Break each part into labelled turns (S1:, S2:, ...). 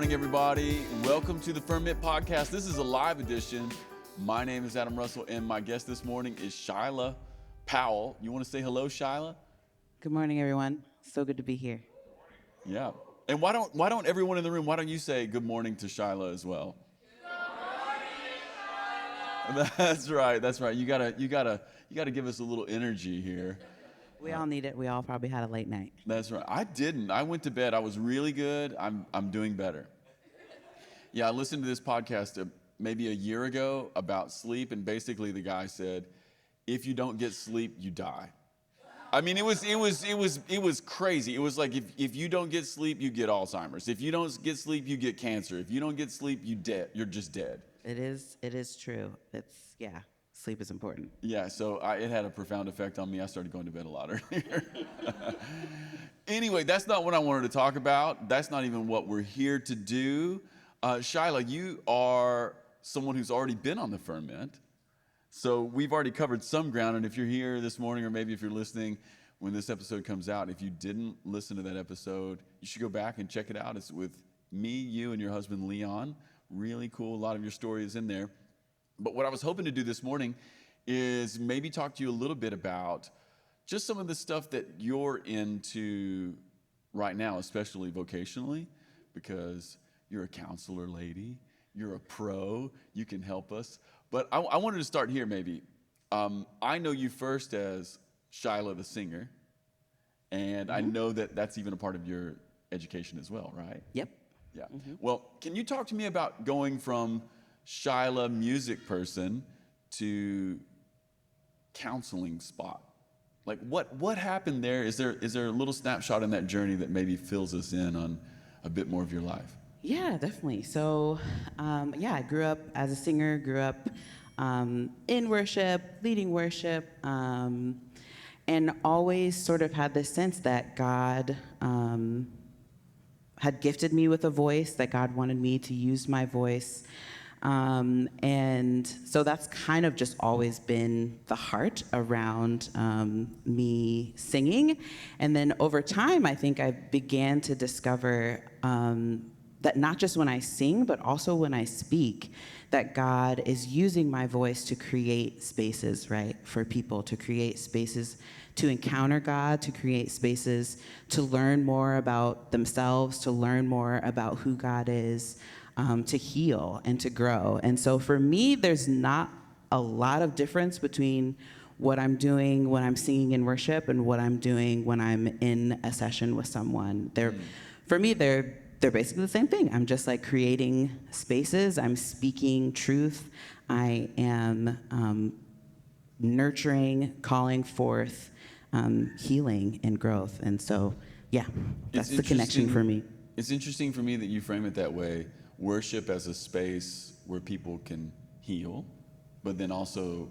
S1: morning, everybody. Welcome to the Ferment podcast. This is a live edition. My name is Adam Russell, and my guest this morning is Shyla Powell. You want to say hello, Shyla?
S2: Good morning, everyone. So good to be here.
S1: Yeah. And why don't everyone in the room, why don't you say good morning to Shyla as well? Good morning, Shyla. That's right. You gotta give us a little energy here.
S2: We all need it. We all probably had a late night.
S1: That's right. I didn't. I went to bed. I was really good. I'm doing better. Yeah, I listened to this podcast maybe a year ago about sleep, and basically the guy said, if you don't get sleep, you die. I mean, it was crazy. It was like if you don't get sleep, you get Alzheimer's. If you don't get sleep, you get cancer. If you don't get sleep, you're just dead.
S2: It is true. Sleep is important.
S1: Yeah, so it had a profound effect on me. I started going to bed a lot earlier. Anyway, that's not what I wanted to talk about. That's not even what we're here to do. Shyla, you are someone who's already been on the Ferment. So we've already covered some ground, and if you're here this morning, or maybe if you're listening when this episode comes out, if you didn't listen to that episode, you should go back and check it out. It's with me, you, and your husband, Leon. Really cool. A lot of your story is in there. But what I was hoping to do this morning is maybe talk to you a little bit about just some of the stuff that you're into right now, especially vocationally, because you're a counselor lady, you're a pro, you can help us. But I wanted to start here maybe. I know you first as Shyla the singer, and I know that that's even a part of your education as well, right?
S2: Yep.
S1: Yeah. Mm-hmm. Well, can you talk to me about going from Shyla music person to counseling spot? Like what happened there? Is there a little snapshot in that journey that maybe fills us in on a bit more of your life?
S2: Yeah, definitely. So, I grew up as a singer, grew up in worship, leading worship, and always sort of had this sense that God had gifted me with a voice, that God wanted me to use my voice. And so that's kind of just always been the heart around me singing. And then over time, I think I began to discover that not just when I sing, but also when I speak, that God is using my voice to create spaces, right, for people, to create spaces to encounter God, to create spaces to learn more about themselves, to learn more about who God is, to heal and to grow. And so for me, there's not a lot of difference between what I'm doing when I'm singing in worship and what I'm doing when I'm in a session with someone. For me, they're basically the same thing. I'm just like creating spaces. I'm speaking truth. I am nurturing, calling forth healing and growth. And so, yeah, that's the connection for me.
S1: It's interesting for me that you frame it that way. Worship as a space where people can heal, but then also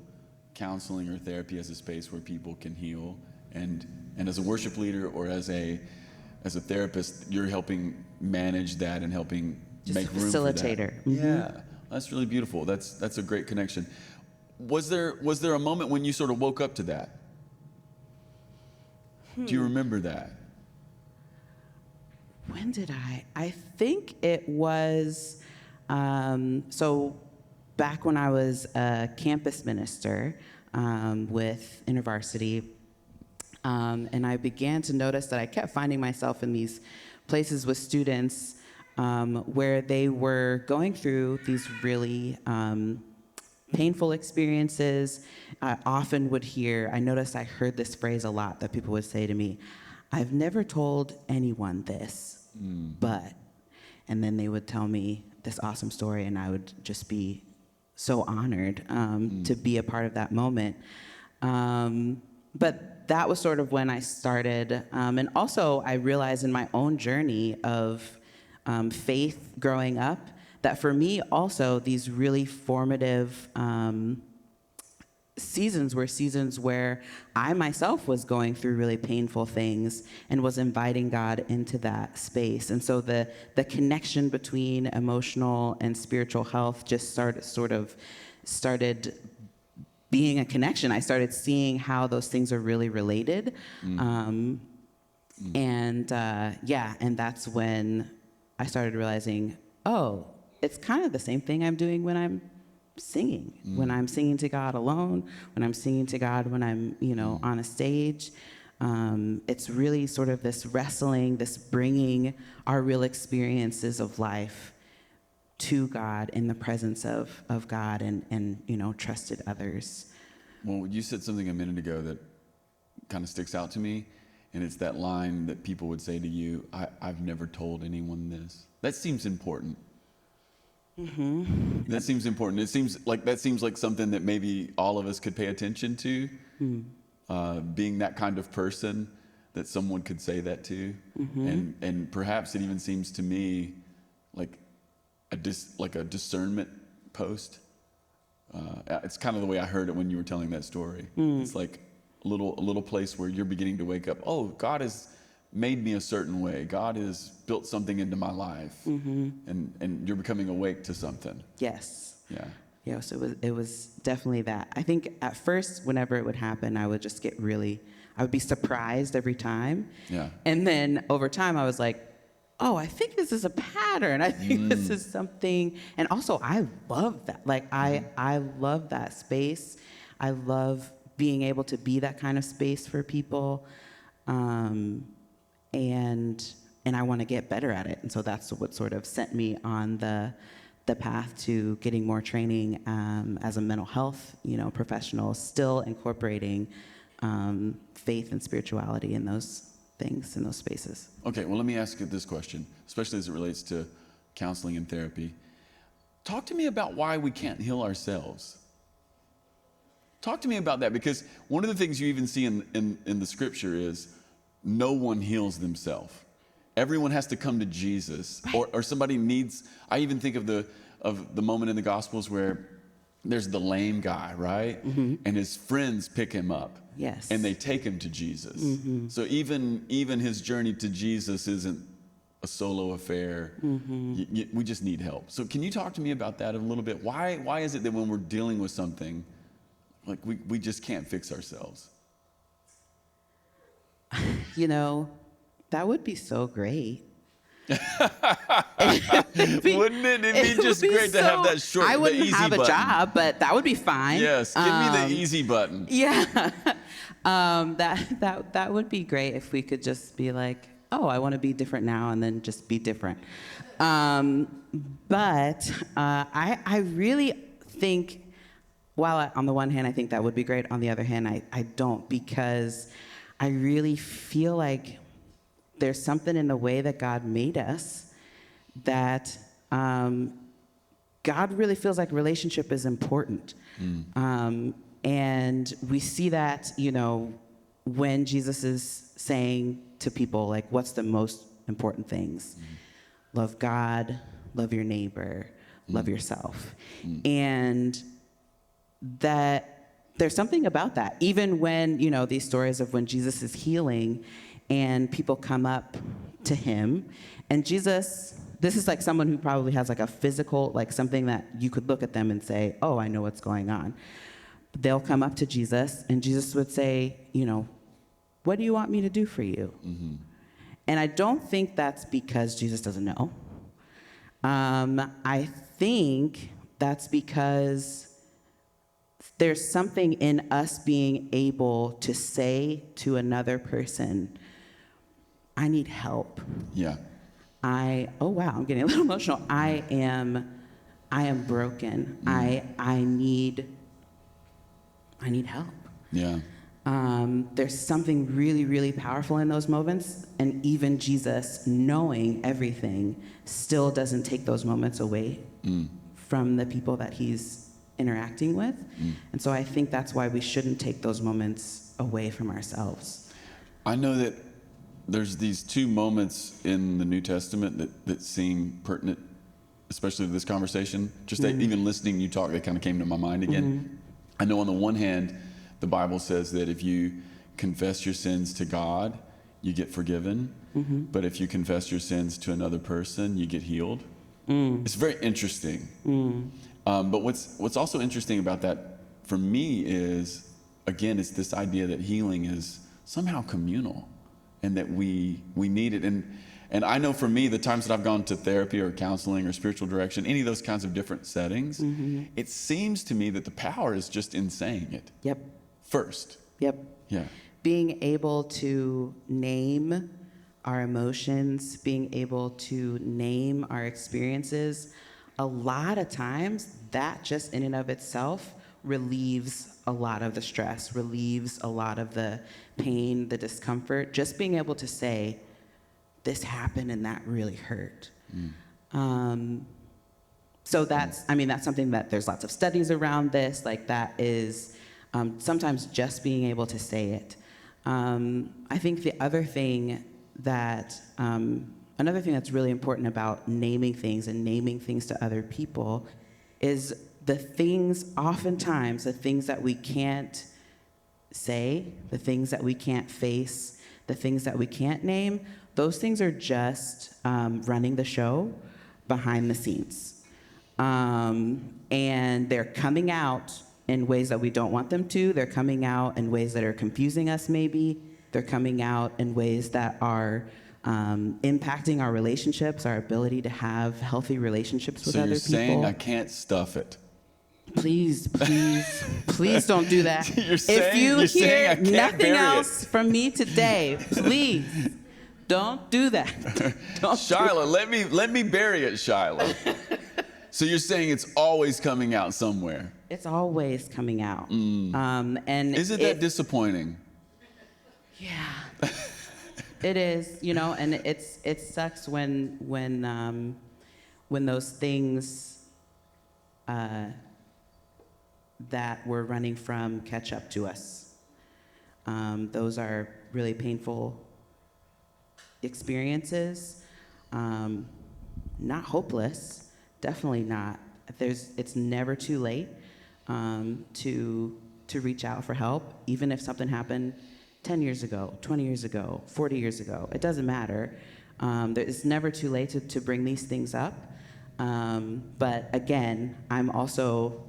S1: counseling or therapy as a space where people can heal. And as a worship leader or as a therapist, you're helping manage that and helping
S2: just
S1: make room
S2: facilitator.
S1: for that. Mm-hmm. Yeah, that's really beautiful. That's a great connection. Was there a moment when you sort of woke up to that? Do you remember that?
S2: When did I? I think it was, so back when I was a campus minister with InterVarsity, and I began to notice that I kept finding myself in these places with students where they were going through these really painful experiences. I often would I noticed I heard this phrase a lot that people would say to me, I've never told anyone this, but, and then they would tell me this awesome story, and I would just be so honored to be a part of that moment. But that was sort of when I started. And also, I realized in my own journey of faith growing up that for me also, these really formative seasons were seasons where I myself was going through really painful things and was inviting God into that space. And so the connection between emotional and spiritual health just started being a connection. I started seeing how those things are really related. And that's when I started realizing, oh, it's kind of the same thing I'm doing when I'm singing, when I'm singing to God alone, when I'm singing to God when I'm, on a stage. It's really sort of this wrestling, this bringing our real experiences of life to God in the presence of God and trusted others.
S1: Well, you said something a minute ago that kind of sticks out to me, and it's that line that people would say to you, I've never told anyone this. That seems important. Mm-hmm. That seems important. It seems like something that maybe all of us could pay attention to, being that kind of person that someone could say that to. Mm-hmm. And perhaps it even seems to me like a discernment post. It's kind of the way I heard it when you were telling that story. It's like a little place where you're beginning to wake up. Oh, God has made me a certain way. God has built something into my life, and you're becoming awake to something.
S2: Yes.
S1: Yeah.
S2: Yeah. So it was definitely that. I think at first, whenever it would happen, I would just I would be surprised every time.
S1: Yeah.
S2: And then over time, I was like, oh, I think this is a pattern. I think this is something. And also, I love that. Like, I love that space. I love being able to be that kind of space for people. And I want to get better at it. And so that's what sort of sent me on the path to getting more training as a mental health, professional, still incorporating faith and spirituality in those things, in those spaces.
S1: Okay, well, let me ask you this question, especially as it relates to counseling and therapy. Talk to me about why we can't heal ourselves. Talk to me about that, because one of the things you even see in the scripture is no one heals themselves. Everyone has to come to Jesus, or somebody needs. I even think of the moment in the Gospels where there's the lame guy, right? Mm-hmm. And his friends pick him up.
S2: Yes.
S1: And they take him to Jesus. Mm-hmm. So even his journey to Jesus isn't a solo affair. Mm-hmm. We just need help. So can you talk to me about that a little bit? Why is it that when we're dealing with something, like we just can't fix ourselves?
S2: That would be so great.
S1: Wouldn't it? It'd be just great to have that short,
S2: I wouldn't
S1: the easy
S2: have a
S1: button.
S2: Job, but that would be fine.
S1: Yes, give me the easy button.
S2: Yeah. That would be great if we could just be like, oh, I want to be different now, and then just be different. But I really think, while on the one hand I think that would be great, on the other hand I don't, because I really feel like there's something in the way that God made us that God really feels like relationship is important. And we see that, when Jesus is saying to people, like, what's the most important things? Love God, love your neighbor, love yourself. And that there's something about that. Even when, these stories of when Jesus is healing and people come up to him, and Jesus, this is like someone who probably has like a physical, like something that you could look at them and say, oh, I know what's going on. They'll come up to Jesus, and Jesus would say, what do you want me to do for you? Mm-hmm. And I don't think that's because Jesus doesn't know. I think that's because there's something in us being able to say to another person, I need help.
S1: Yeah.
S2: Oh wow, I'm getting a little emotional. I am broken. I need help.
S1: Yeah.
S2: There's something really, really powerful in those moments, and even Jesus, knowing everything, still doesn't take those moments away from the people that he's interacting with. And so I think that's why we shouldn't take those moments away from ourselves. I
S1: know that there's these two moments in the New Testament that seem pertinent, especially to this conversation. Just that even listening you talk, that kind of came to my mind again. I know on the one hand, the Bible says that if you confess your sins to God, you get forgiven. But if you confess your sins to another person, you get healed. It's very interesting. But what's also interesting about that for me is, again, it's this idea that healing is somehow communal and that we need it. And And I know for me, the times that I've gone to therapy or counseling or spiritual direction, any of those kinds of different settings, it seems to me that the power is just in saying it.
S2: Yep.
S1: First.
S2: Yep.
S1: Yeah.
S2: Being able to name our emotions, being able to name our experiences, a lot of times that just in and of itself relieves a lot of the stress, relieves a lot of the pain, the discomfort. Just being able to say, this happened and that really hurt. So that's something that there's lots of studies around this. Like that is sometimes just being able to say it. I think the other thing another thing that's really important about naming things and naming things to other people is oftentimes the things that we can't say, the things that we can't face, the things that we can't name, those things are just running the show behind the scenes. And they're coming out in ways that we don't want them to. They're coming out in ways that are confusing us maybe. They're coming out in ways that are impacting our relationships, our ability to have healthy relationships with other people.
S1: So you're saying I can't stuff it.
S2: Please don't do that.
S1: You're
S2: If
S1: saying
S2: you
S1: I
S2: hear
S1: can't
S2: nothing
S1: bury
S2: else
S1: it.
S2: from me today, please don't do that.
S1: Shyla, let me bury it, Shyla. So you're saying it's always coming out somewhere.
S2: It's always coming out. And
S1: Isn't that disappointing?
S2: Yeah, it is. And it sucks when those things that we're running from catch up to us. Those are really painful experiences. Not hopeless, definitely not. It's never too late to reach out for help, even if something happened 10 years ago, 20 years ago, 40 years ago. It doesn't matter. It's never too late to bring these things up. But again, I'm also,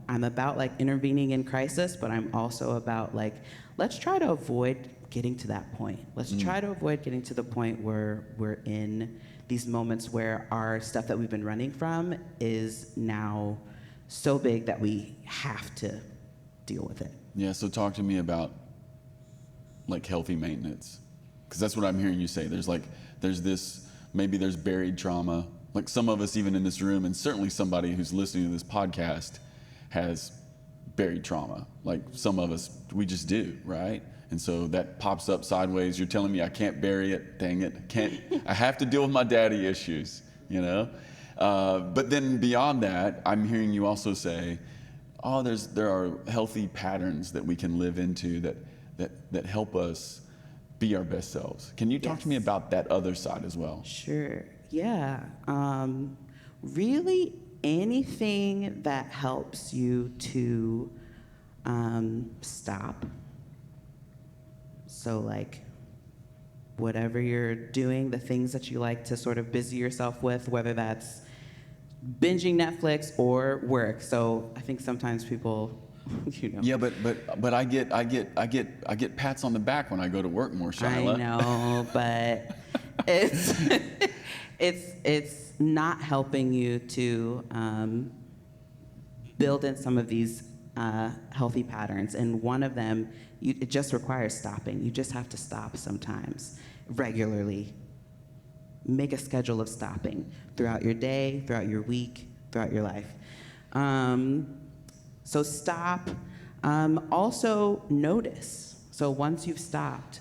S2: I'm about like intervening in crisis, but I'm also about like, let's try to avoid getting to that point. Let's try to avoid getting to the point where we're in these moments where our stuff that we've been running from is now so big that we have to deal with it.
S1: Yeah, so talk to me about like healthy maintenance. Because that's what I'm hearing you say. Maybe there's buried trauma. Like some of us even in this room, and certainly somebody who's listening to this podcast has buried trauma. Like some of us, we just do, right? And so that pops up sideways. You're telling me I can't bury it, dang it. I have to deal with my daddy issues, But then beyond that, I'm hearing you also say, there are healthy patterns that we can live into that help us be our best selves. Can you talk to me about that other side as well?
S2: Sure. Yeah. Really anything that helps you to stop. So like whatever you're doing, the things that you like to sort of busy yourself with, whether that's binging Netflix or work. So I think sometimes people,
S1: Yeah, but I get pats on the back when I go to work more, Shyla.
S2: I know, but it's not helping you to build in some of these healthy patterns. And one of them, it just requires stopping. You just have to stop sometimes, regularly. Make a schedule of stopping throughout your day, throughout your week, throughout your life. So stop. Also notice. So once you've stopped,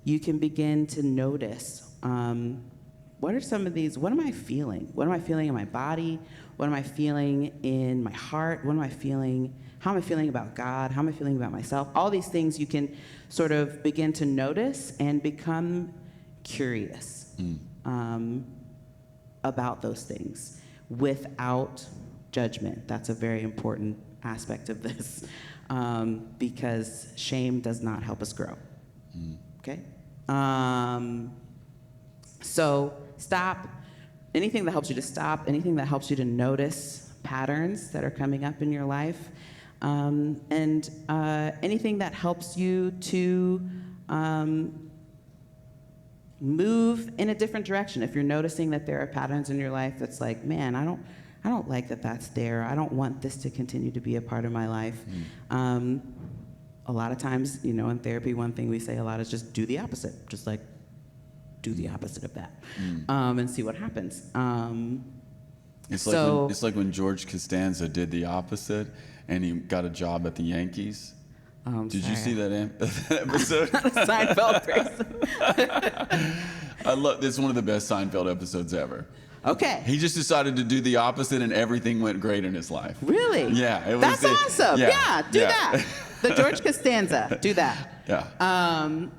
S2: you can begin to notice, what are some of these, what am I feeling? What am I feeling in my body? What am I feeling in my heart? What am I feeling? How am I feeling about God? How am I feeling about myself? All these things you can sort of begin to notice and become curious about those things without judgment. That's a very important aspect of this because shame does not help us grow. Okay? So stop. Anything that helps you to stop, anything that helps you to notice patterns that are coming up in your life, and anything that helps you to move in a different direction. If you're noticing that there are patterns in your life that's like, man, I don't like that that's there. I don't want this to continue to be a part of my life. A lot of times, in therapy, one thing we say a lot is just do the opposite. Just like do the opposite of that, and see what happens.
S1: It's like when George Costanza did the opposite, and he got a job at the Yankees. Did you see that episode?
S2: I'm not a Seinfeld person.
S1: It's one of the best Seinfeld episodes ever.
S2: Okay.
S1: He just decided to do the opposite, and everything went great in his life.
S2: Really?
S1: Yeah.
S2: That's awesome. Yeah, do that. The George Costanza, do that.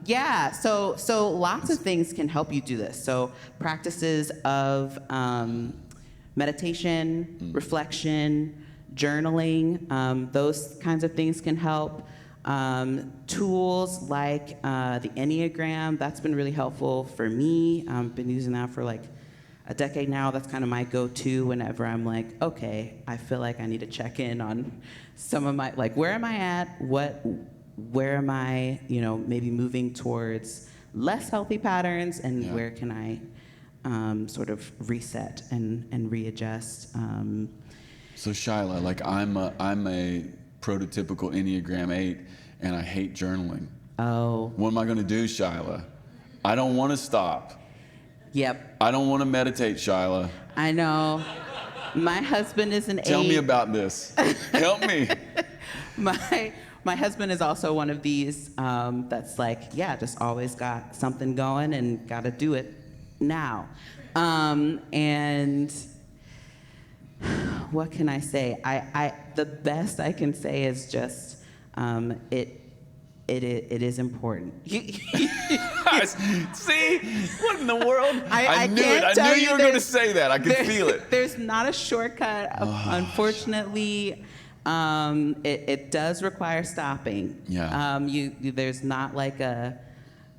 S1: Yeah.
S2: So lots of things can help you do this. So practices of meditation, reflection, journaling, those kinds of things can help. Tools like the Enneagram, that's been really helpful for me. I've been using that for like a decade now. That's kind of my go-to whenever I'm like, okay, I feel like I need to check in on some of my, like, where am I at? Where am I, maybe moving towards less healthy patterns, and where can I sort of reset and readjust?
S1: So Shyla, like I'm a prototypical Enneagram 8, and I hate journaling.
S2: Oh.
S1: What am I going to do, Shyla? I don't want to stop.
S2: Yep.
S1: I don't want to meditate, Shyla.
S2: I know. My husband is an 8.
S1: Tell me about this. Help me.
S2: My husband is also one of these that's like, just always got something going and got to do it now. And what can I say? The best I can say is just it is important.
S1: See? What in the world?
S2: I
S1: knew it. I knew you were going to say that. I could feel it.
S2: There's not a shortcut. Unfortunately, it does require stopping.
S1: Yeah.
S2: There's not like and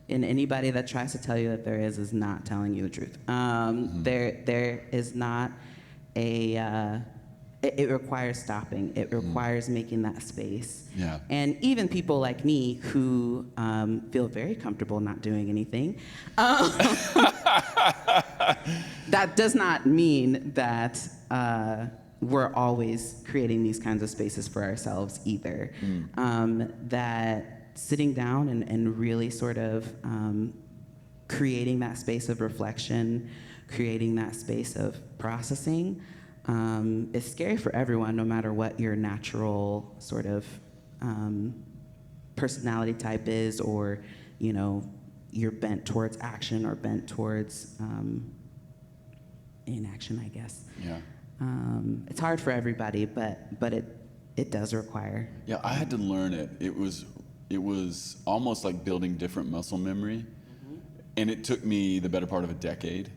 S2: anybody that tries to tell you that there is not telling you the truth. There is not it requires stopping. It requires making that space.
S1: Yeah.
S2: And even people like me who feel very comfortable not doing anything, that does not mean that we're always creating these kinds of spaces for ourselves either. That sitting down and really sort of creating that space of reflection, creating that space of processing, it's scary for everyone, no matter what your natural sort of personality type is, or you're bent towards action or bent towards inaction, I guess.
S1: Yeah.
S2: It's hard for everybody, but it does require.
S1: Yeah, I had to learn it. It was almost like building different muscle memory, and it took me the better part of a decade.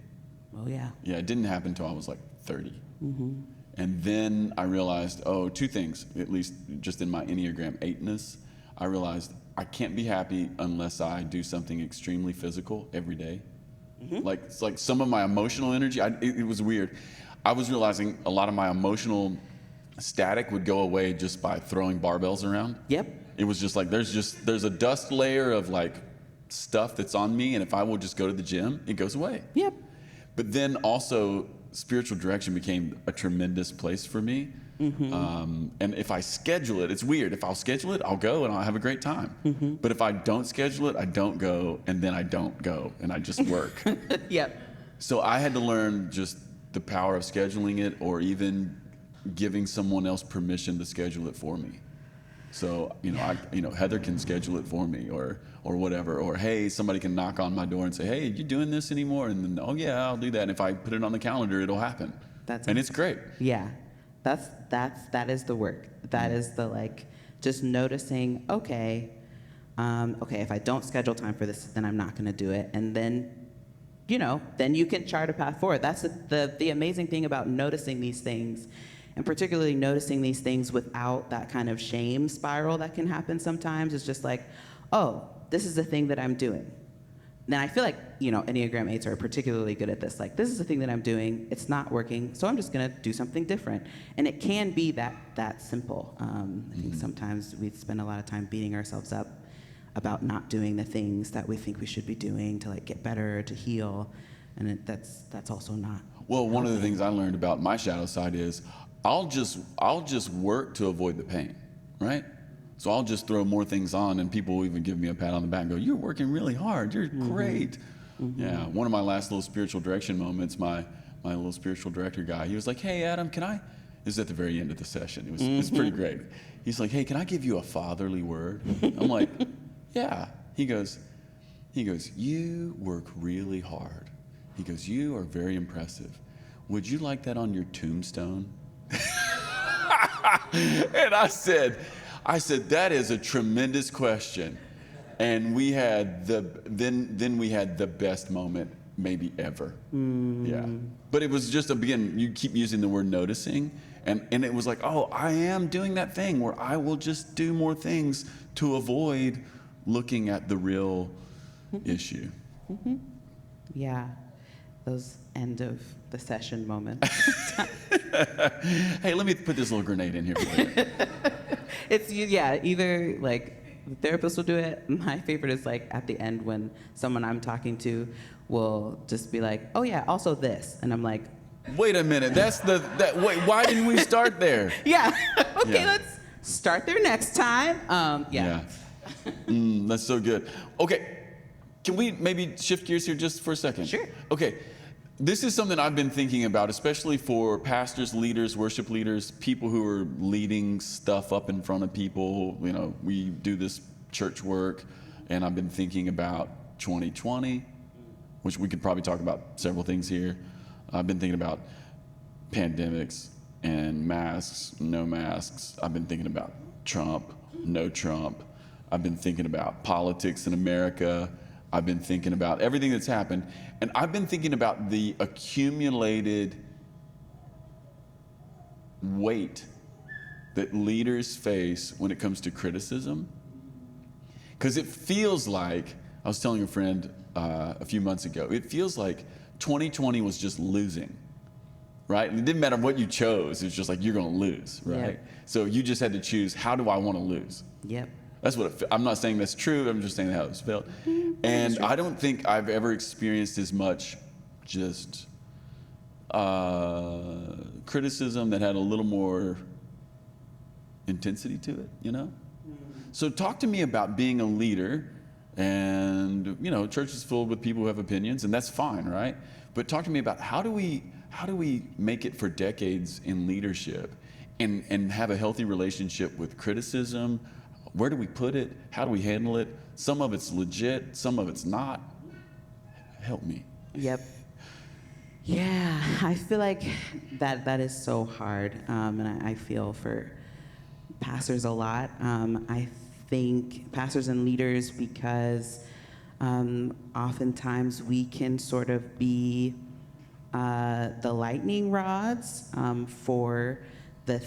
S2: Oh yeah.
S1: Yeah, it didn't happen until I was like 30. And then I realized, two things, at least just in my Enneagram 8-ness. I realized I can't be happy unless I do something extremely physical every day. It's like some of my emotional energy, it was weird. I was realizing a lot of my emotional static would go away just by throwing barbells around.
S2: Yep.
S1: It was just like, there's a dust layer of like stuff that's on me, and if I will just go to the gym, it goes away.
S2: Yep.
S1: But then also, spiritual direction became a tremendous place for me. And if I schedule it, it's weird. If I'll schedule it, I'll go and I'll have a great time. But if I don't schedule it, I don't go, and then I don't go, and I just work.
S2: Yep.
S1: So I had to learn just the power of scheduling it, or even giving someone else permission to schedule it for me. So, Heather can schedule it for me, or whatever, or hey, somebody can knock on my door and say, hey, are you doing this anymore? And then, oh yeah, I'll do that. And if I put it on the calendar, it'll happen. It's great.
S2: Yeah, that is the work. That is the just noticing, okay, if I don't schedule time for this, then I'm not going to do it. And then, then you can chart a path forward. That's the amazing thing about noticing these things, and particularly noticing these things without that kind of shame spiral that can happen sometimes. It's just like, oh, this is the thing that I'm doing. Then I feel like, Enneagram 8s are particularly good at this. Like, this is the thing that I'm doing. It's not working, so I'm just going to do something different. And it can be that simple. I think sometimes we spend a lot of time beating ourselves up about not doing the things that we think we should be doing to like get better, to heal, and that's also not.
S1: Well, one of the things I learned about my shadow side is I'll just work to avoid the pain, right? So I'll just throw more things on, and people will even give me a pat on the back and go, "You're working really hard. You're great." Yeah. One of my last little spiritual direction moments, my little spiritual director guy, he was like, "Hey, Adam, can I?" This is at the very end of the session. It was pretty great. He's like, "Hey, can I give you a fatherly word?" I'm like, "Yeah." He goes, "You work really hard." He goes, "You are very impressive. Would you like that on your tombstone?" And I said, "That is a tremendous question." And we had then we had the best moment maybe ever. Yeah. But it was just again, you keep using the word noticing, and it was like, oh, I am doing that thing where I will just do more things to avoid looking at the real issue.
S2: Yeah. Those end of the session moments.
S1: Hey, let me put this little grenade in here for you.
S2: It's, yeah, either like the therapist will do it. My favorite is like at the end when someone I'm talking to will just be like, "Oh yeah, also this," and I'm like,
S1: Wait a minute, wait, why didn't we start there?
S2: "Yeah, okay,
S1: Yeah.
S2: let's start there next time." Yeah.
S1: That's so good. Okay, can we maybe shift gears here just for a second?
S2: Sure.
S1: Okay, this is something I've been thinking about, especially for pastors, leaders, worship leaders, people who are leading stuff up in front of people. You know, we do this church work, and I've been thinking about 2020, which we could probably talk about several things here. I've been thinking about pandemics and masks, no masks. I've been thinking about Trump, no Trump. I've been thinking about politics in America. I've been thinking about everything that's happened. And I've been thinking about the accumulated weight that leaders face when it comes to criticism. Because it feels like, I was telling a friend a few months ago, it feels like 2020 was just losing, right? And it didn't matter what you chose. It was just like, you're going to lose, right?
S2: Yep.
S1: So you just had to choose, how do I want to lose?
S2: Yep.
S1: That's what I'm not saying that's true. I'm just saying how it's felt. And I don't think I've ever experienced as much just criticism that had a little more intensity to it, you know? So talk to me about being a leader, and you know, church is filled with people who have opinions, and that's fine, right? But talk to me about how do we make it for decades in leadership and have a healthy relationship with criticism? Where do we put it? How do we handle it? Some of it's legit, some of it's not. Help me.
S2: Yep. Yeah, I feel like that is so hard, and I feel for pastors a lot. I think pastors and leaders, because oftentimes we can sort of be the lightning rods for the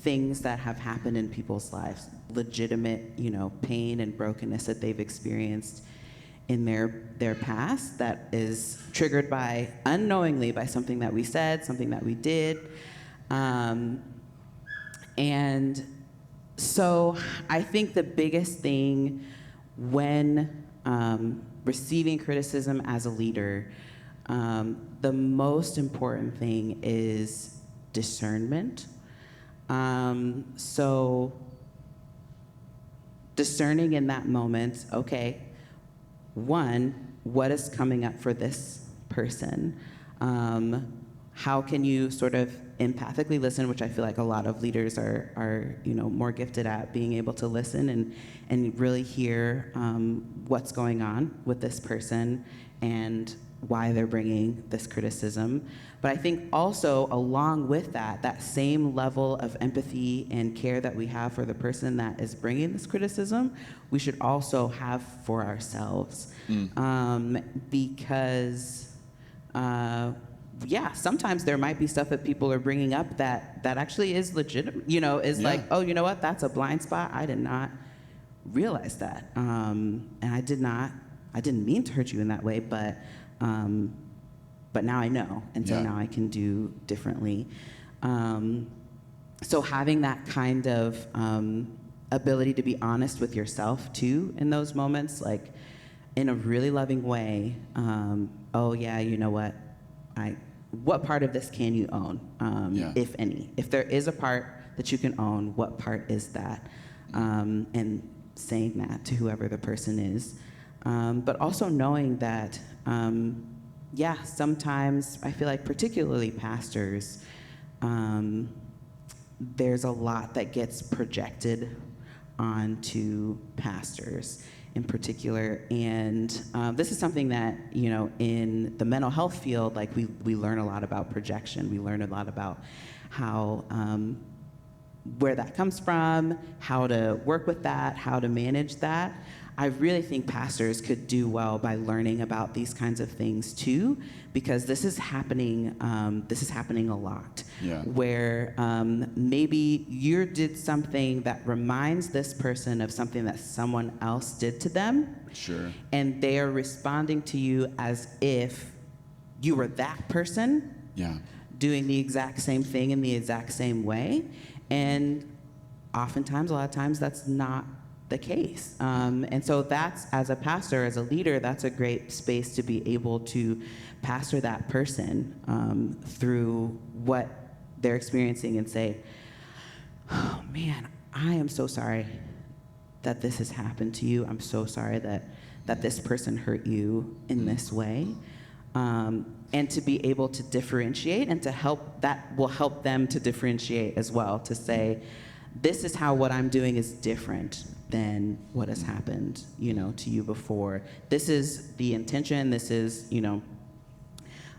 S2: things that have happened in people's lives, legitimate, you know, pain and brokenness that they've experienced in their past that is triggered by, unknowingly, by something that we said, something that we did. And so I think the biggest thing when receiving criticism as a leader, the most important thing is discernment. So discerning in that moment, okay, one, what is coming up for this person? How can you sort of empathically listen, which I feel like a lot of leaders are you know, more gifted at, being able to listen and really hear what's going on with this person and why they're bringing this criticism. But I think also along with that same level of empathy and care that we have for the person that is bringing this criticism, we should also have for ourselves. Because yeah, sometimes there might be stuff that people are bringing up that actually is legitimate, you know, is like, oh, you know what, that's a blind spot. I did not realize that. And I didn't mean to hurt you in that way, but now I know, and so now I can do differently. So having that kind of ability to be honest with yourself too in those moments, like in a really loving way. Oh yeah, you know what part of this can you own, if any? If there is a part that you can own, what part is that? And saying that to whoever the person is. But also knowing that, sometimes I feel like particularly pastors, there's a lot that gets projected onto pastors in particular. And this is something that, in the mental health field, like we learn a lot about projection. We learn a lot about how, where that comes from, how to work with that, how to manage that. I really think pastors could do well by learning about these kinds of things too, because this is happening a lot.
S1: Yeah.
S2: Where maybe you did something that reminds this person of something that someone else did to them.
S1: Sure.
S2: And they are responding to you as if you were that person.
S1: Yeah.
S2: Doing the exact same thing in the exact same way. And oftentimes, a lot of times, that's not the case. And so that's, as a pastor, as a leader, that's a great space to be able to pastor that person through what they're experiencing and say, oh man, I am so sorry that this has happened to you. I'm so sorry that this person hurt you in this way. And to be able to differentiate and to help, that will help them to differentiate as well, to say, this is how what I'm doing is different than what has happened, to you before. This is the intention, this is,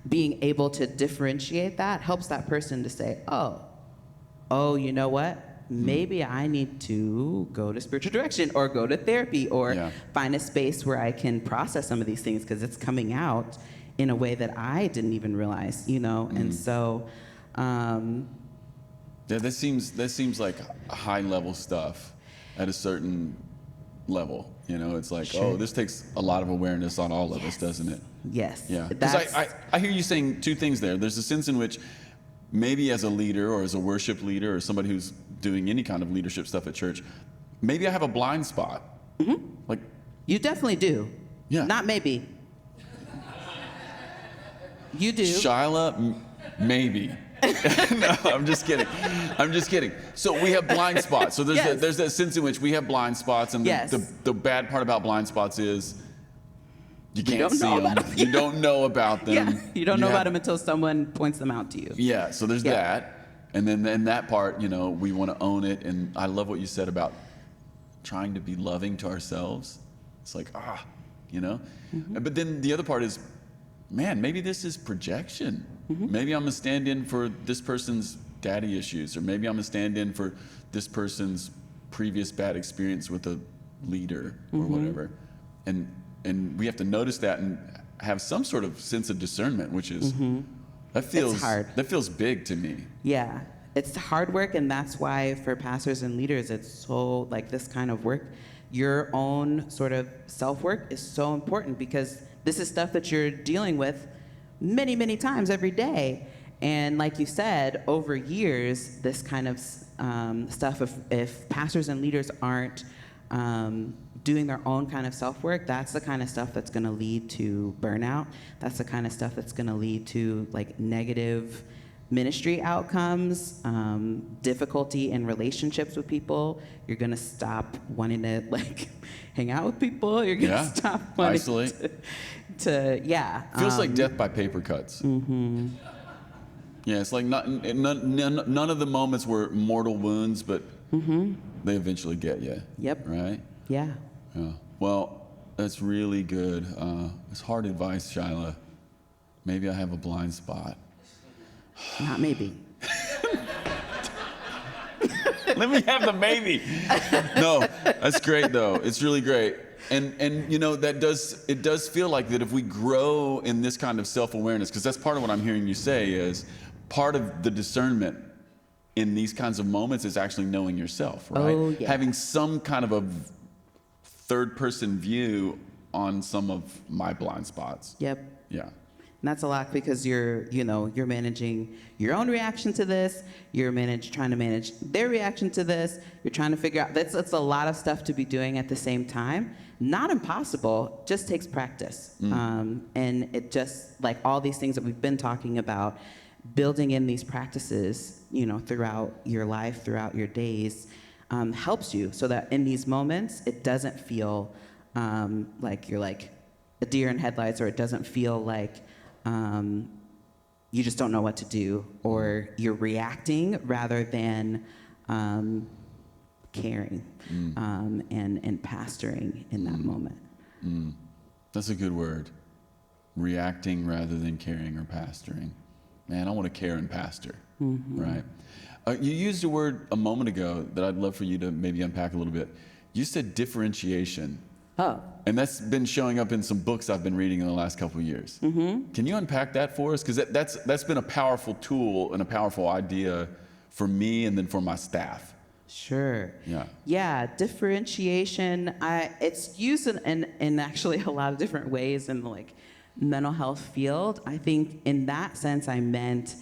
S2: being able to differentiate that helps that person to say, oh, you know what? Maybe I need to go to spiritual direction or go to therapy or find a space where I can process some of these things because it's coming out in a way that I didn't even realize, and so.
S1: That seems like high level stuff at a certain level. It's like,
S2: Sure.
S1: this takes a lot of awareness on all of us, doesn't it?
S2: Yes.
S1: Yeah. Because I hear you saying two things there. There's a sense in which maybe as a leader or as a worship leader or somebody who's doing any kind of leadership stuff at church, maybe I have a blind spot. Mm-hmm. Like,
S2: you definitely do.
S1: Yeah.
S2: Not maybe. You do.
S1: Shyla, maybe. No, I'm just kidding. So we have blind spots. So there's that sense in which we have blind spots, and the bad part about blind spots is you can't see them. You don't know about them.
S2: Yeah. You don't know about them until someone points them out to you.
S1: Yeah. So there's that, and then in that part, we want to own it. And I love what you said about trying to be loving to ourselves. It's like Mm-hmm. But then the other part is, man, maybe this is projection. Mm-hmm. Maybe I'm a stand-in for this person's daddy issues, or maybe I'm a stand-in for this person's previous bad experience with a leader or whatever. And we have to notice that and have some sort of sense of discernment, which is that feels
S2: hard.
S1: That feels big to me.
S2: Yeah. It's hard work, and that's why for pastors and leaders, it's so, like, this kind of work, your own sort of self-work is so important, because this is stuff that you're dealing with many, many times every day. And like you said, over years, this kind of stuff, if pastors and leaders aren't doing their own kind of self-work, that's the kind of stuff that's going to lead to burnout. That's the kind of stuff that's going to lead to, like, negative ministry outcomes, difficulty in relationships with people. You're going to stop wanting to, like, hang out with people. You're going to stop wanting
S1: isolate.
S2: to
S1: Feels like death by paper cuts. Mm-hmm. Yeah, it's like none of the moments were mortal wounds, but they eventually get you.
S2: Yep.
S1: Right?
S2: Yeah.
S1: Yeah. Well, that's really good. It's hard advice, Shyla. Maybe I have a blind spot.
S2: Not maybe.
S1: Let me have the maybe. No, that's great though. It's really great. And that does feel like that if we grow in this kind of self-awareness, because that's part of what I'm hearing you say is part of the discernment in these kinds of moments is actually knowing yourself, right?
S2: Oh, yeah.
S1: Having some kind of a third person view on some of my blind spots.
S2: Yep.
S1: Yeah.
S2: And that's a lot because you're managing your own reaction to this. You're trying to manage their reaction to this. You're trying to figure out, that's a lot of stuff to be doing at the same time. Not impossible, just takes practice. And it just, like all these things that we've been talking about, building in these practices, throughout your life, throughout your days, helps you so that in these moments, it doesn't feel like you're like a deer in headlights, or it doesn't feel like you just don't know what to do, or you're reacting rather than caring and pastoring in that moment.
S1: That's a good word. Reacting rather than caring or pastoring. Man, I want to care and pastor, right? You used a word a moment ago that I'd love for you to maybe unpack a little bit. You said differentiation.
S2: Oh.
S1: And that's been showing up in some books I've been reading in the last couple of years. Can you unpack that for us? Because that's been a powerful tool and a powerful idea for me and then for my staff.
S2: Sure.
S1: Yeah.
S2: Yeah, differentiation, it's used in actually a lot of different ways in the mental health field. I think in that sense I meant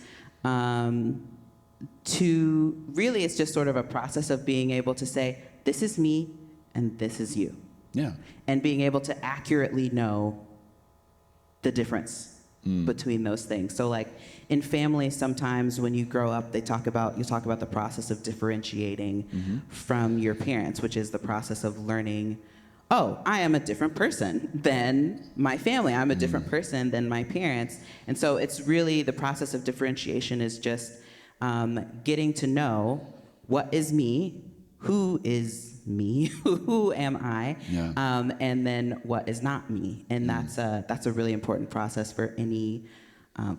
S2: to really, it's just sort of a process of being able to say, this is me and this is you.
S1: Yeah.
S2: And being able to accurately know the difference between those things. So in families, sometimes when you grow up, you talk about the process of differentiating from your parents, which is the process of learning, oh, I am a different person than my family. I'm a different person than my parents. And so it's really the process of differentiation is just getting to know what is me, who is me, who am I, and then what is not me. And that's a really important process for any,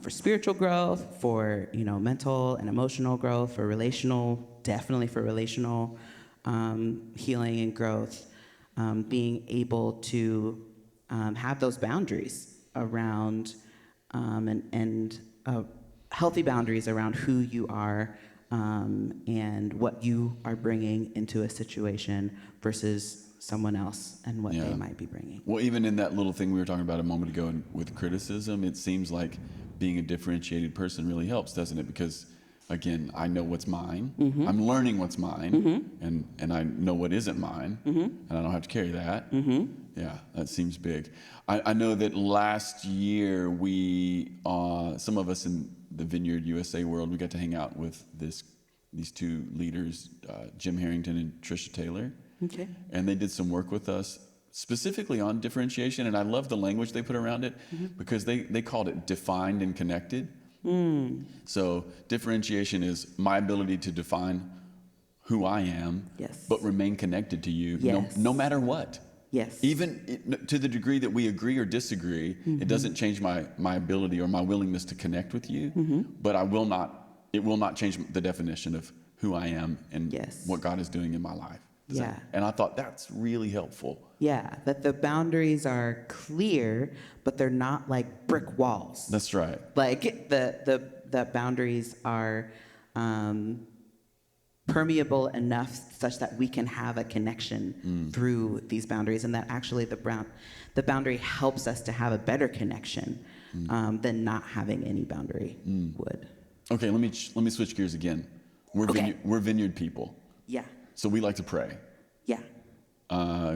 S2: for spiritual growth, for mental and emotional growth, for relational, definitely for relational healing and growth. Being able to have those boundaries around and healthy boundaries around who you are and what you are bringing into a situation versus someone else and what they might be bringing. Well,
S1: even in that little thing we were talking about a moment ago with criticism, it seems like being a differentiated person really helps, doesn't it? Because again, I know what's mine. I'm learning what's mine, and I know what isn't mine, and I don't have to carry that. Yeah, that seems big. I know that last year we, some of us in the Vineyard USA world, we got to hang out with these two leaders, Jim Harrington and Trisha Taylor.
S2: Okay.
S1: And they did some work with us specifically on differentiation, and I love the language they put around it because they called it defined and connected. So differentiation is my ability to define who I am, but remain connected to you no matter what.
S2: Yes.
S1: Even to the degree that we agree or disagree, it doesn't change my ability or my willingness to connect with you, but it will not change the definition of who I am and what God is doing in my life. And I thought that's really helpful.
S2: Yeah, that the boundaries are clear, but they're not like brick walls.
S1: That's right.
S2: Like the boundaries are permeable enough such that we can have a connection through these boundaries, and that actually the boundary helps us to have a better connection than not having any boundary would.
S1: Okay, let me switch gears again. We're vineyard people.
S2: Yeah.
S1: So we like to pray.
S2: Yeah.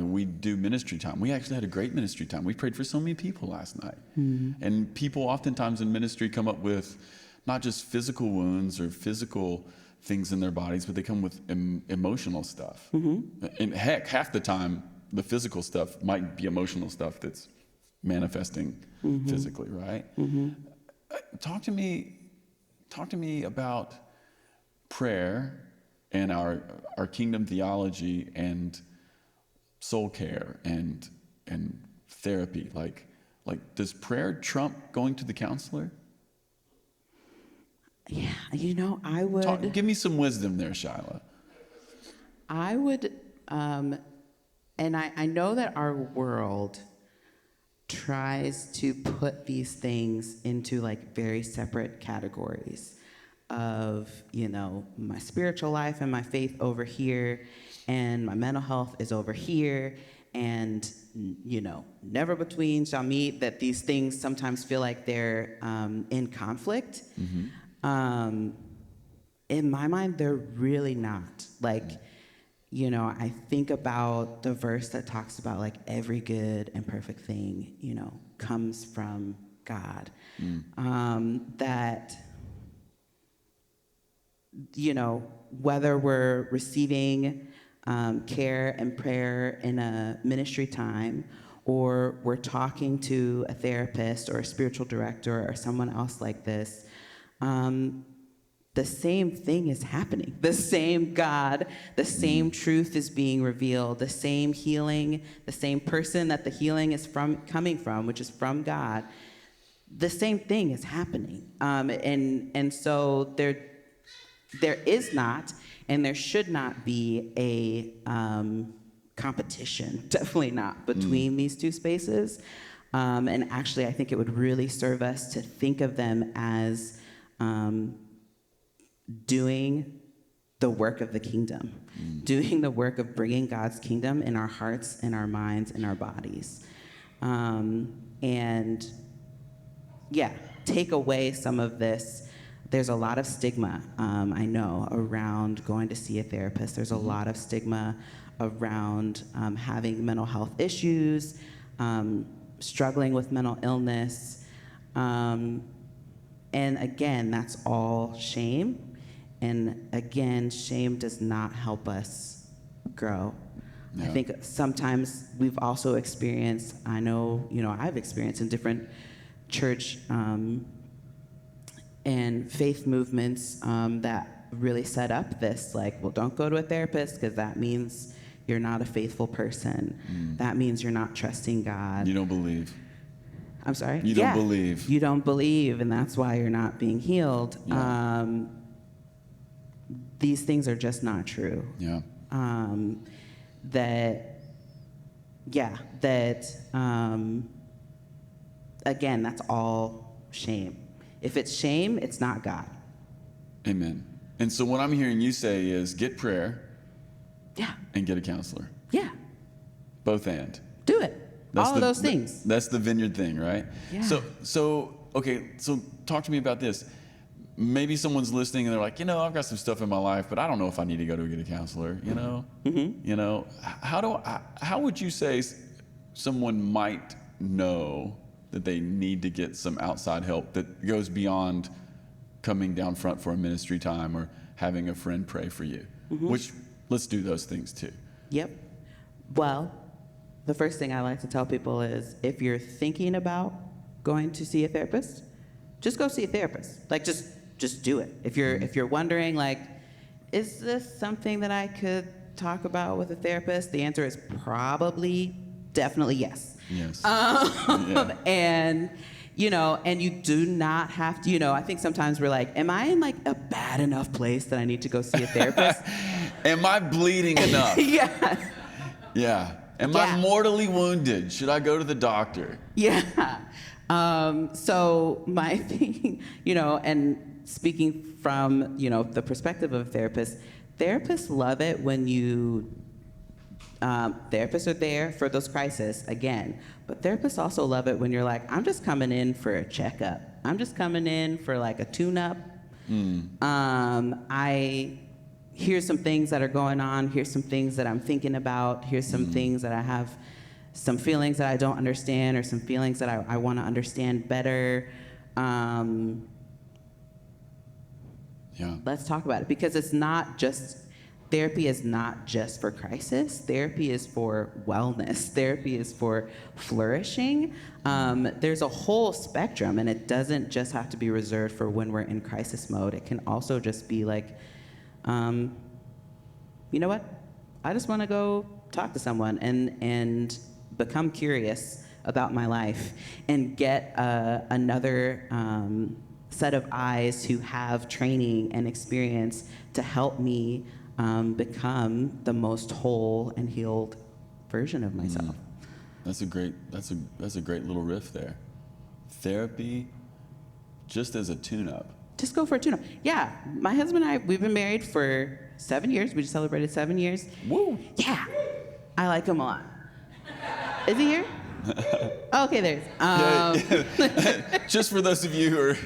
S1: We do ministry time. We actually had a great ministry time. We prayed for so many people last night. And people oftentimes in ministry come up with not just physical wounds or physical things in their bodies, but they come with emotional stuff. And heck, half the time, the physical stuff might be emotional stuff that's manifesting physically, right? Talk to me about prayer and our kingdom theology and soul care and therapy. Like does prayer trump going to the counselor?
S2: Yeah, I would...
S1: Give me some wisdom there, Shyla.
S2: I would, and I know that our world tries to put these things into very separate categories of, my spiritual life and my faith over here, and my mental health is over here, and, never between shall meet, that these things sometimes feel like they're in conflict. In my mind, they're really not. Like, I think about the verse that talks about like every good and perfect thing, comes from God. That, whether we're receiving care and prayer in a ministry time, or we're talking to a therapist or a spiritual director or someone else like this, the same thing is happening. The same God, the same truth is being revealed, the same healing, the same person that the healing is coming from, which is from God. The same thing is happening. And so there is not, and there should not be a competition, definitely not, between these two spaces. And actually, I think it would really serve us to think of them as doing the work of the kingdom, doing the work of bringing God's kingdom in our hearts, in our minds, in our bodies. And yeah, take away some of this. There's a lot of stigma, I know, around going to see a therapist. There's a lot of stigma around having mental health issues, struggling with mental illness. And again, that's all shame. And again, shame does not help us grow. Yeah. I think sometimes we've also experienced, I know, I've experienced in different church and faith movements that really set up this, like, well, don't go to a therapist because that means you're not a faithful person. That means you're not trusting God.
S1: You don't believe.
S2: I'm sorry?
S1: You don't believe.
S2: You don't believe, and that's why you're not being healed. Yeah. These things are just not true. Yeah. Again, that's all shame. If it's shame, it's not God.
S1: Amen. And so what I'm hearing you say is get prayer.
S2: Yeah.
S1: And get a counselor.
S2: Yeah.
S1: Both and.
S2: Do it. All of those things.
S1: That's the Vineyard thing, right?
S2: Yeah.
S1: So talk to me about this. Maybe someone's listening and they're like, I've got some stuff in my life, but I don't know if I need to go to get a counselor, How would you say someone might know that they need to get some outside help that goes beyond coming down front for a ministry time or having a friend pray for you? Which, let's do those things too. Yep.
S2: Well, the first thing I like to tell people is if you're thinking about going to see a therapist, just go see a therapist. Like, just do it. If you're wondering, like, is this something that I could talk about with a therapist? The answer is probably, definitely yes.
S1: Yes.
S2: And you do not have to, I think sometimes we're like, am I in like a bad enough place that I need to go see a therapist?
S1: Am I bleeding enough?
S2: Yeah.
S1: Yeah. Am I mortally wounded? Should I go to the doctor?
S2: Yeah. So my thing, and speaking from, the perspective of a therapist, therapists love it when therapists are there for those crises, again, but therapists also love it when you're like, I'm just coming in for a checkup. I'm just coming in for like a tune-up. Here's some things that are going on. Here's some things that I'm thinking about. Here's some things that I have, some feelings that I don't understand, or some feelings that I want to understand better. Let's talk about it, because therapy is not just for crisis. Therapy is for wellness. Therapy is for flourishing. There's a whole spectrum, and it doesn't just have to be reserved for when we're in crisis mode. It can also just be like, you know what? I just want to go talk to someone and become curious about my life and get another set of eyes who have training and experience to help me become the most whole and healed version of myself.
S1: That's a great little riff there. Therapy, just as a tune-up.
S2: Just go for a tune-up. Yeah, my husband and I, we've been married for 7 years. We just celebrated 7 years.
S1: Woo!
S2: Yeah, I like him a lot. Is he here? Oh, okay, there he is.
S1: Just for those of you who are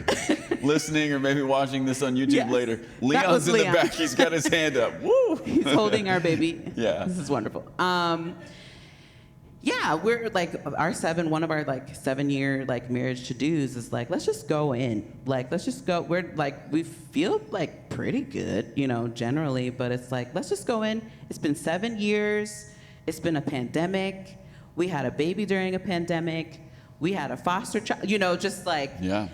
S1: listening or maybe watching this on YouTube
S2: Yes.
S1: later,
S2: That
S1: Leon's
S2: was
S1: in
S2: Leon.
S1: the back. He's got his hand up. Woo!
S2: He's holding our baby.
S1: Yeah.
S2: This is wonderful. Yeah, we're like one of our 7-year marriage to-dos is let's just go in. Let's just go. We're we feel pretty good, generally, but it's let's just go in. It's been 7 years. It's been a pandemic. We had a baby during a pandemic. We had a foster child,
S1: Yeah.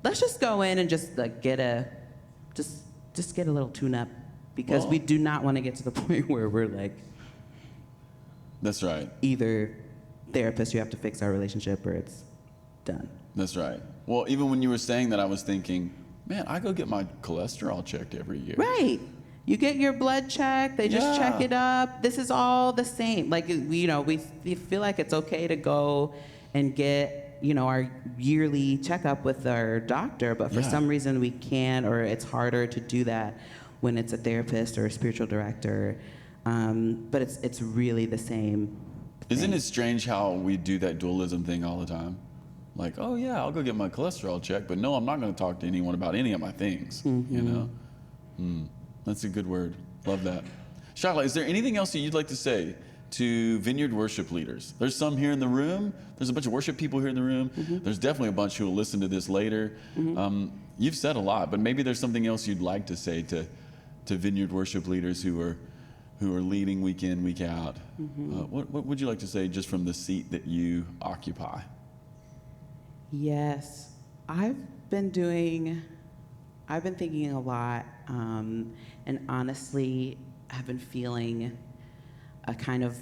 S2: let's just go in and just get a little tune-up because
S1: Well,
S2: we do not want to get to the point where we're
S1: That's right.
S2: either therapist, you have to fix our relationship, or it's done.
S1: That's right. Well, even when you were saying that, I was thinking, man, I go get my cholesterol checked every year.
S2: Right. You get your blood checked. They just check
S1: Yeah.
S2: it up. This is all the same. We feel like it's okay to go and get, our yearly checkup with our doctor, but for
S1: Yeah.
S2: some reason we can't, or it's harder to do that when it's a therapist or a spiritual director. But it's really the same.
S1: Isn't it strange how we do that dualism thing all the time? Oh yeah, I'll go get my cholesterol checked, but no, I'm not going to talk to anyone about any of my things. That's a good word. Love that. Shyla, is there anything else that you'd like to say to Vineyard worship leaders? There's some here in the room. There's a bunch of worship people here in the room. There's definitely a bunch who will listen to this later. You've said a lot, but maybe there's something else you'd like to say to Vineyard worship leaders who are leading week in, week out. What would you like to say just from the seat that you occupy?
S2: Yes, I've been thinking a lot, and honestly, I've been feeling a kind of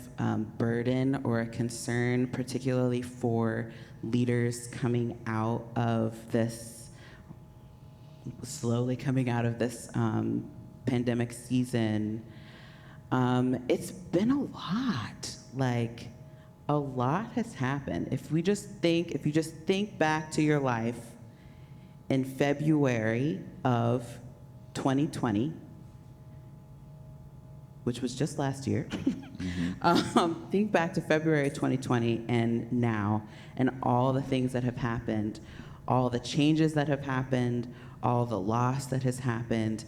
S2: burden or a concern, particularly for leaders slowly coming out of this pandemic season. It's been a lot. A lot has happened. If you just think back to your life in February of 2020, which was just last year, think back to February 2020 and now, and all the things that have happened, all the changes that have happened, all the loss that has happened.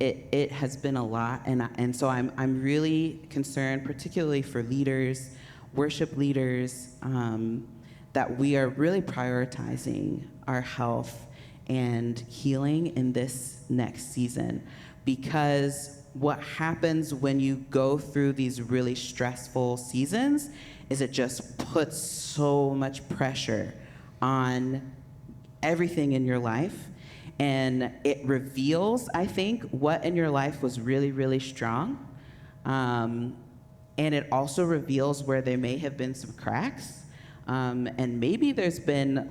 S2: It has been a lot, and so I'm really concerned, particularly for leaders, worship leaders, that we are really prioritizing our health and healing in this next season, because what happens when you go through these really stressful seasons is it just puts so much pressure on everything in your life. And it reveals, I think, what in your life was really, really strong. And it also reveals where there may have been some cracks. And maybe there's been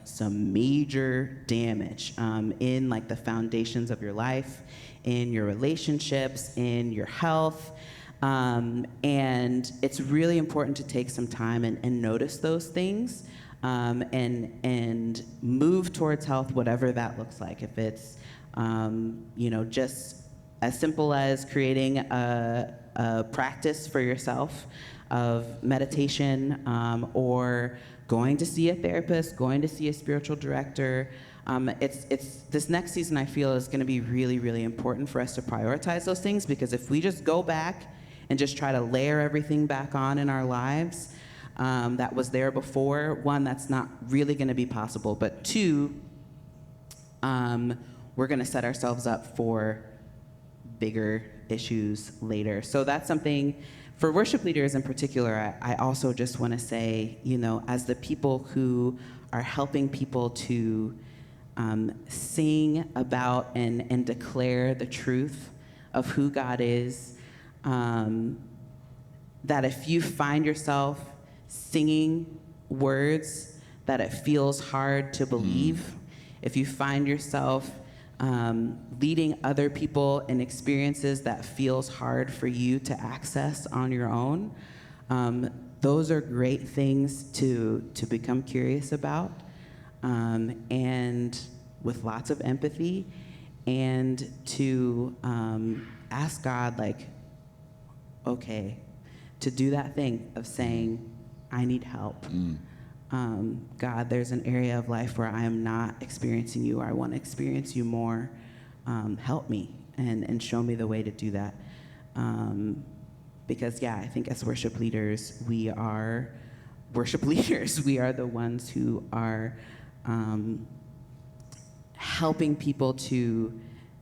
S2: some major damage in the foundations of your life, in your relationships, in your health. And it's really important to take some time and notice those things. And move towards health, whatever that looks like. If it's, just as simple as creating a practice for yourself of meditation, or going to see a therapist, going to see a spiritual director. It's this next season, I feel, is going to be really, really important for us to prioritize those things, because if we just go back and just try to layer everything back on in our lives, that was there before, one, that's not really going to be possible, but two, we're going to set ourselves up for bigger issues later. So that's something for worship leaders in particular. I also just want to say, as the people who are helping people to sing about and declare the truth of who God is, that if you find yourself singing words that it feels hard to believe, if you find yourself leading other in experiences that feels hard for you to access on your own, those are great things to become curious about, and with lots of empathy, and to ask God, okay, to do that thing of saying, I need help. God, there's an area of life where I am not experiencing you, or I want to experience you more. Help me and show me the way to do that. Because, I think as worship leaders, we are the ones who are helping people to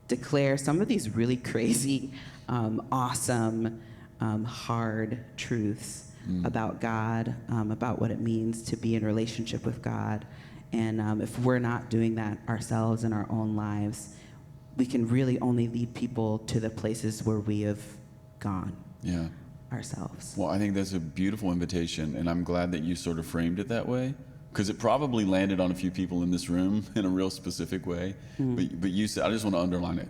S2: declare some of these really crazy, awesome, hard truths about God, about what it means to be in relationship with God. And if we're not doing that ourselves in our own lives, we can really only lead people to the places where we have gone ourselves.
S1: Well, I think that's a beautiful invitation, and I'm glad that you sort of framed it that way, because it probably landed on a few people in this room in a real specific way. But you said, I just want to underline it.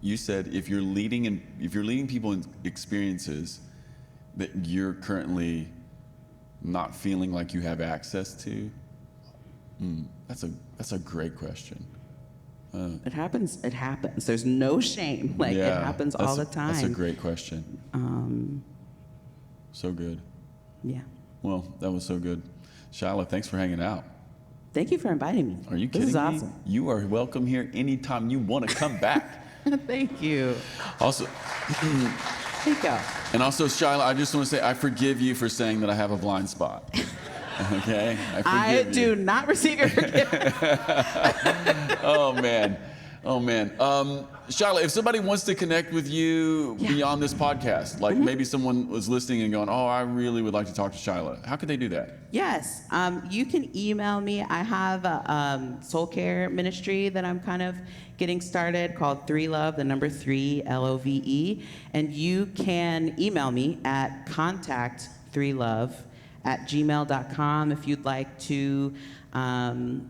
S1: You said if you're leading people in experiences that you're currently not feeling like you have access to, that's a great question.
S2: It happens. There's no shame. It happens all the time.
S1: That's a great question. So good.
S2: Yeah.
S1: Well, that was so good. Shyla, thanks for hanging out.
S2: Thank you for inviting me.
S1: Are you kidding me?
S2: This is awesome.
S1: You are welcome here anytime you want to come back.
S2: Thank you.
S1: Also,
S2: Thank you.
S1: and also, Shyla, I just want to say I forgive you for saying that I have a blind spot. Okay?
S2: I do not receive your forgiveness.
S1: Oh, man. Shyla, if somebody wants to connect with you beyond this podcast, like maybe someone was listening and going, oh, I really would like to talk to Shyla, how could they do that?
S2: Yes. You can email me. I have a soul care ministry that I'm kind of getting started called 3 Love, the number 3, LOVE. And you can email me at contact3love@gmail.com if you'd like to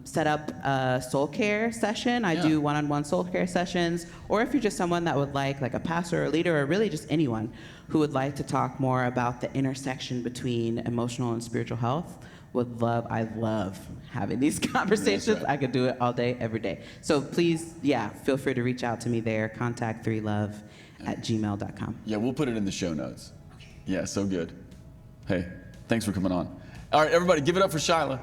S2: set up a soul care session. I do one-on-one soul care sessions. Or if you're just someone that would like a pastor or a leader, or really just anyone who would like to talk more about the intersection between emotional and spiritual health, I love having these conversations.
S1: That's right.
S2: I could do it all day, every day. So please, feel free to reach out to me there, contact3love@gmail.com.
S1: Yeah, we'll put it in the show notes. Yeah, so good. Hey, thanks for coming on. All right, everybody, give it up for Shyla.